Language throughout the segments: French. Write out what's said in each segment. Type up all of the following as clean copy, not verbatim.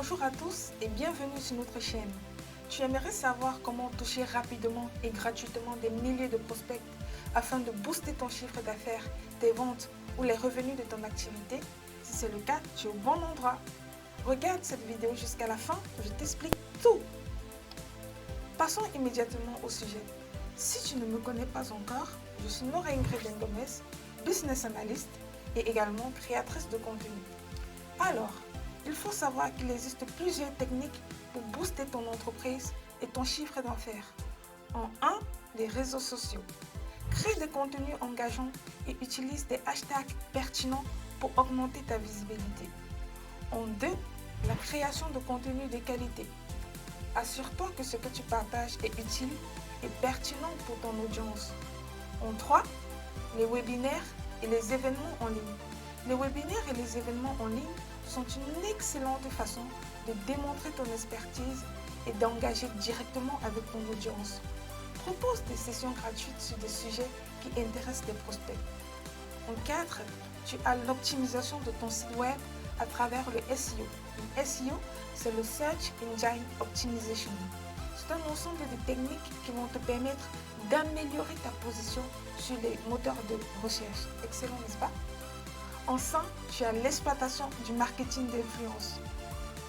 Bonjour à tous et bienvenue sur notre chaîne. Tu aimerais savoir comment toucher rapidement et gratuitement des milliers de prospects afin de booster ton chiffre d'affaires, tes ventes ou les revenus de ton activité? Si c'est le cas, tu es au bon endroit. Regarde cette vidéo jusqu'à la fin, je t'explique tout. Passons immédiatement au sujet. Si tu ne me connais pas encore, je suis Nora Ingrid Gomez, business analyst et également créatrice de contenu. Alors, il faut savoir qu'il existe plusieurs techniques pour booster ton entreprise et ton chiffre d'affaires. En 1, les réseaux sociaux. Crée des contenus engageants et utilise des hashtags pertinents pour augmenter ta visibilité. En 2, la création de contenus de qualité. Assure-toi que ce que tu partages est utile et pertinent pour ton audience. En 3, les webinaires et les événements en ligne. Les webinaires et les événements en ligne sont une excellente façon de démontrer ton expertise et d'engager directement avec ton audience. Propose des sessions gratuites sur des sujets qui intéressent tes prospects. En 4, tu as l'optimisation de ton site web à travers le SEO. Le SEO, c'est le Search Engine Optimization. C'est un ensemble de techniques qui vont te permettre d'améliorer ta position sur les moteurs de recherche. Excellent, n'est-ce pas? En 5, tu as l'exploitation du marketing d'influence.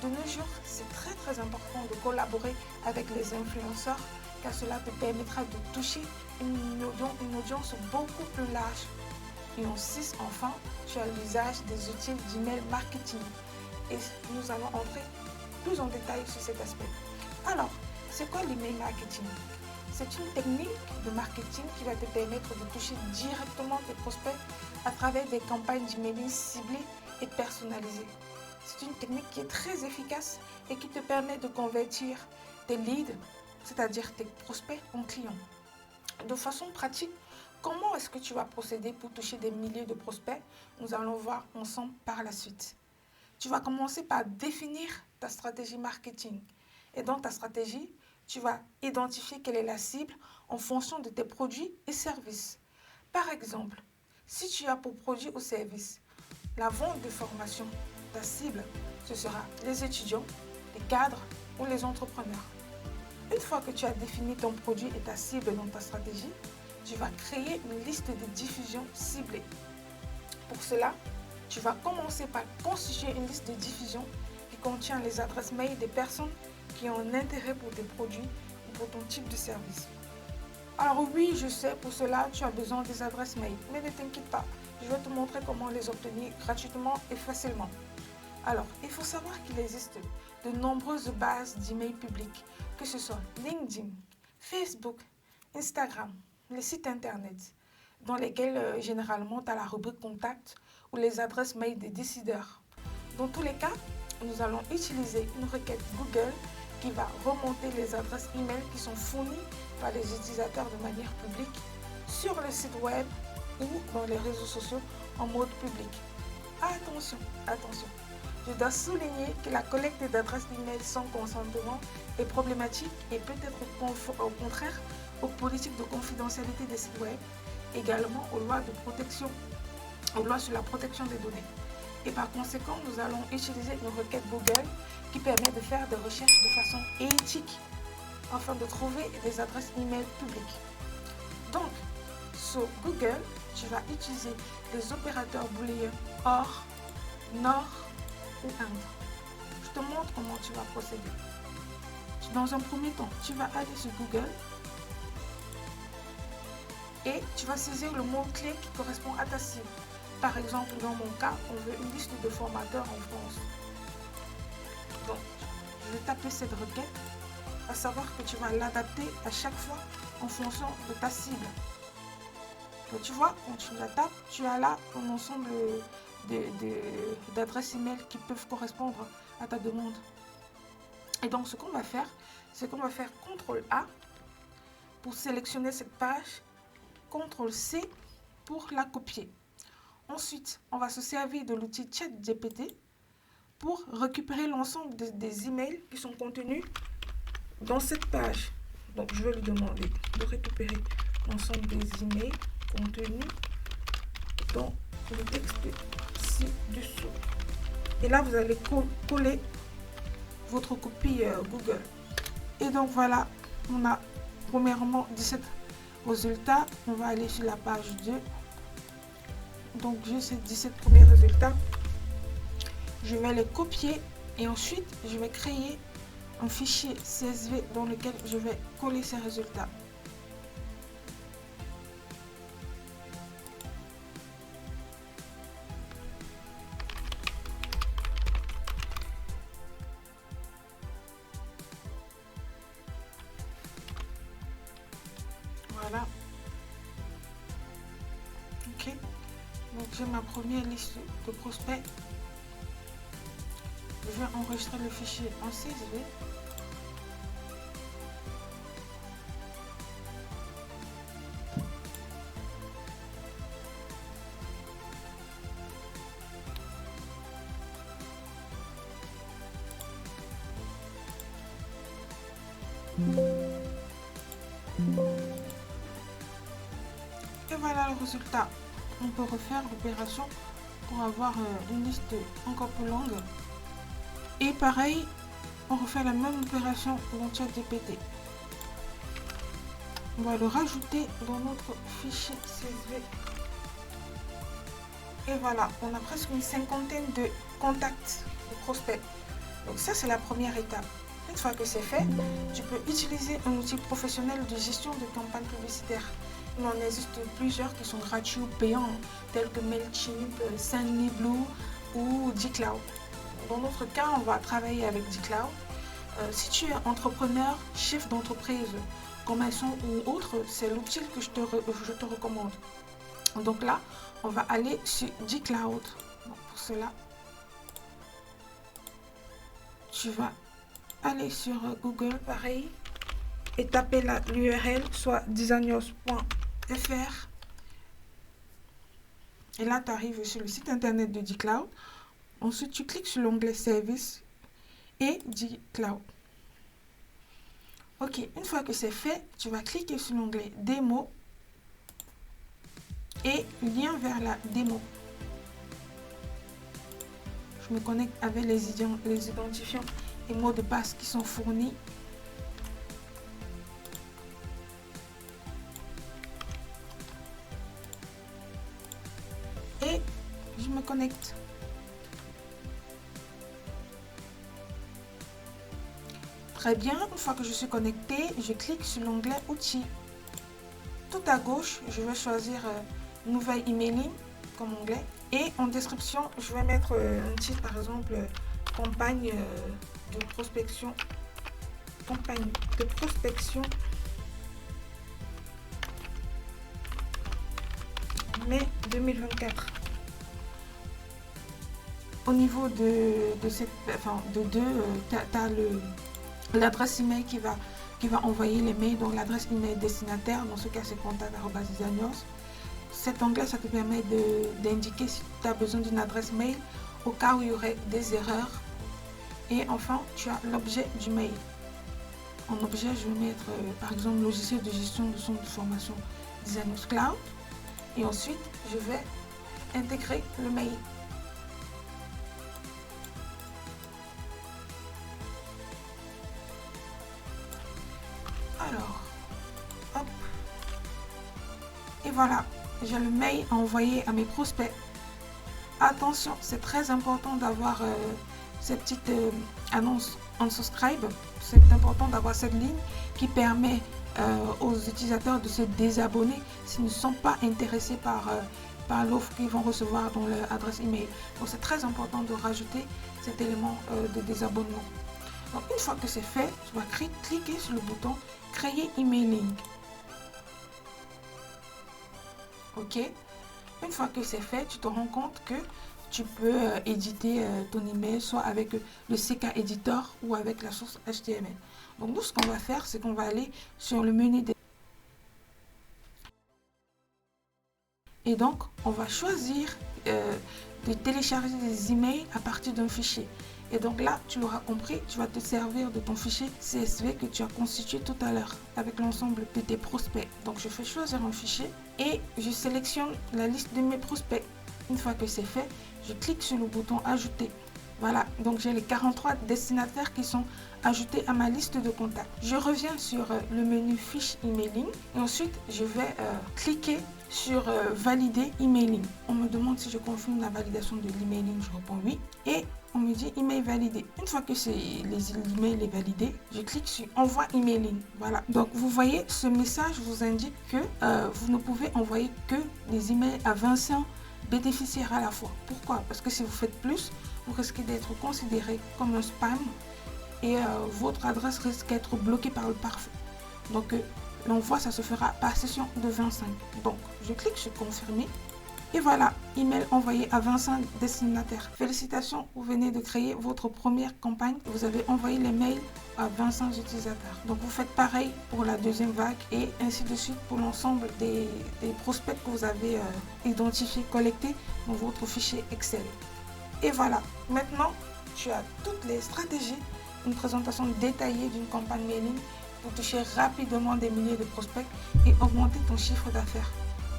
De nos jours, c'est très important de collaborer avec les influenceurs car cela te permettra de toucher une audience beaucoup plus large. Et en 6, enfin, tu as l'usage des outils d'email marketing. Et nous allons entrer plus en détail sur cet aspect. Alors, c'est quoi l'email marketing? C'est une technique de marketing qui va te permettre de toucher directement tes prospects à travers des campagnes d'emailing ciblées et personnalisées. C'est une technique qui est très efficace et qui te permet de convertir tes leads, c'est-à-dire tes prospects, en clients. De façon pratique, comment est-ce que tu vas procéder pour toucher des milliers de prospects? Nous allons voir ensemble par la suite. Tu vas commencer par définir ta stratégie marketing. Et dans ta stratégie, tu vas identifier quelle est la cible en fonction de tes produits et services. Par exemple, si tu as pour produit ou service la vente de formation, ta cible, ce sera les étudiants, les cadres ou les entrepreneurs. Une fois que tu as défini ton produit et ta cible dans ta stratégie, tu vas créer une liste de diffusion ciblée. Pour cela, tu vas commencer par constituer une liste de diffusion qui contient les adresses mail des personnes qui ont un intérêt pour tes produits ou pour ton type de service. Alors oui, je sais, pour cela, tu as besoin des adresses mail, mais ne t'inquiète pas, je vais te montrer comment les obtenir gratuitement et facilement. Alors, il faut savoir qu'il existe de nombreuses bases d'email publiques, que ce soit LinkedIn, Facebook, Instagram, les sites internet, dans lesquels généralement tu as la rubrique contact ou les adresses mail des décideurs. Dans tous les cas, nous allons utiliser une requête Google qui va remonter les adresses email qui sont fournies par les utilisateurs de manière publique sur le site web ou dans les réseaux sociaux en mode public. Attention, je dois souligner que la collecte d'adresses email sans consentement est problématique et peut être au contraire aux politiques de confidentialité des sites web, également aux lois sur la protection des données. Et par conséquent, nous allons utiliser une requête Google qui permet de faire des recherches de façon éthique afin de trouver des adresses email publiques. Donc, sur Google, tu vas utiliser les opérateurs booléens OR, NOR ou AND. Je te montre comment tu vas procéder. Dans un premier temps, tu vas aller sur Google et tu vas saisir le mot-clé qui correspond à ta cible. Par exemple, dans mon cas, on veut une liste de formateurs en France. Donc, je vais taper cette requête, à savoir que tu vas l'adapter à chaque fois en fonction de ta cible. Donc, tu vois, quand tu la tapes, tu as là un ensemble d'adresses email qui peuvent correspondre à ta demande. Et donc, ce qu'on va faire, c'est qu'on va faire CTRL-A pour sélectionner cette page, CTRL-C pour la copier. Ensuite, on va se servir de l'outil ChatGPT pour récupérer l'ensemble des emails qui sont contenus dans cette page. Donc, je vais lui demander de récupérer l'ensemble des emails contenus dans le texte ci-dessous. Et là, vous allez coller votre copie Google. Et donc voilà, on a premièrement 17 résultats. On va aller sur la page 2. Donc j'ai ces 17 premiers résultats. Je vais les copier et ensuite je vais créer un fichier CSV dans lequel je vais coller ces résultats. Voilà. Ok. Donc j'ai ma première liste de prospects. Je vais enregistrer le fichier en CSV. Et voilà le résultat. On peut refaire l'opération pour avoir une liste encore plus longue. Et pareil, on refait la même opération dans ChatGPT. On va le rajouter dans notre fichier CSV. Et voilà, on a presque une cinquantaine de contacts de prospects. Donc ça, c'est la première étape. Une fois que c'est fait, tu peux utiliser un outil professionnel de gestion de campagne publicitaire. Il en existe plusieurs qui sont gratuits ou payants, tels que MailChimp, Sendlyblue ou Dcloud. Dans notre cas, on va travailler avec Dcloud. Si tu es entrepreneur, chef d'entreprise, commerçant ou autre, c'est l'outil que je te recommande. Donc là, on va aller sur Dcloud. Pour cela, tu vas aller sur Google, pareil, et taper l'URL, soit designyours.fr. Et là, tu arrives sur le site internet de Dcloud. Ensuite, tu cliques sur l'onglet Service et Dcloud. Ok, une fois que c'est fait, tu vas cliquer sur l'onglet Démo et lien vers la démo. Je me connecte avec les identifiants et mots de passe qui sont fournis. Et je me connecte. Très bien, une fois que je suis connectée, je clique sur l'onglet Outils. Tout à gauche, je vais choisir Nouvelle emailing comme onglet. Et en description, je vais mettre un titre, par exemple, campagne de prospection. Campagne de prospection. Mai 2024. Au niveau de cette, tu as l'adresse email qui va envoyer les mails, donc l'adresse email destinataire, dans ce cas c'est contact@designyours. Cet onglet, ça te permet d'indiquer si tu as besoin d'une adresse mail au cas où il y aurait des erreurs. Et enfin, tu as l'objet du mail. En objet, je vais mettre par exemple logiciel de gestion de centre de formation Designyours Cloud. Et ensuite, je vais intégrer le mail. Alors, hop. Et voilà, j'ai le mail à envoyer à mes prospects. Attention, c'est très important d'avoir ces petites annonces unsubscribe. C'est important d'avoir cette ligne qui permet aux utilisateurs de se désabonner s'ils ne sont pas intéressés par l'offre qu'ils vont recevoir dans leur adresse email. Donc c'est très important de rajouter cet élément de désabonnement. Donc une fois que c'est fait, tu vas cliquer sur le bouton créer emailing. Ok, une fois que c'est fait, tu te rends compte que tu peux éditer ton email soit avec le CK Editor ou avec la source HTML. Donc nous, ce qu'on va faire, c'est qu'on va aller sur le menu des... Et donc, on va choisir de télécharger des emails à partir d'un fichier. Et donc là, tu l'auras compris, tu vas te servir de ton fichier CSV que tu as constitué tout à l'heure avec l'ensemble de tes prospects. Donc je fais choisir un fichier et je sélectionne la liste de mes prospects. Une fois que c'est fait, je clique sur le bouton ajouter Voilà, donc j'ai les 43 destinataires qui sont ajoutés à ma liste de contacts. Je reviens sur le menu fiche emailing et ensuite je vais cliquer sur valider emailing. On me demande si je confirme la validation de l'emailing, je réponds oui et on me dit email validé. Une fois que l'email est validé, je clique sur envoi emailing. Voilà, donc vous voyez ce message vous indique que vous ne pouvez envoyer que des emails à Vincent bénéficiaires à la fois. Pourquoi? Parce que si vous faites plus, vous risquez d'être considéré comme un spam et votre adresse risque d'être bloquée par le pare-feu. Donc l'envoi, ça se fera par session de 25. Donc je clique sur confirmer et voilà, email envoyé à Vincent destinataire. Félicitations, vous venez de créer votre première campagne. Vous avez envoyé les mails à 25 utilisateurs. Donc vous faites pareil pour la deuxième vague et ainsi de suite pour l'ensemble des prospects que vous avez identifiés, collectés dans votre fichier Excel. Et voilà, maintenant tu as toutes les stratégies, une présentation détaillée d'une campagne mailing pour toucher rapidement des milliers de prospects et augmenter ton chiffre d'affaires.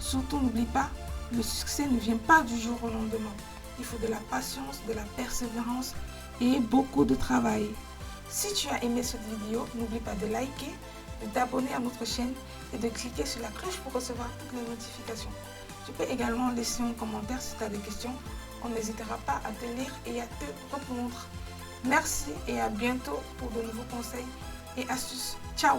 Surtout n'oublie pas, le succès ne vient pas du jour au lendemain. Il faut de la patience, de la persévérance et beaucoup de travail. Si tu as aimé cette vidéo, n'oublie pas de liker, de t'abonner à notre chaîne et de cliquer sur la cloche pour recevoir toutes les notifications. Tu peux également laisser un commentaire si tu as des questions. On n'hésitera pas à te lire et à te répondre. Merci et à bientôt pour de nouveaux conseils et astuces. Ciao!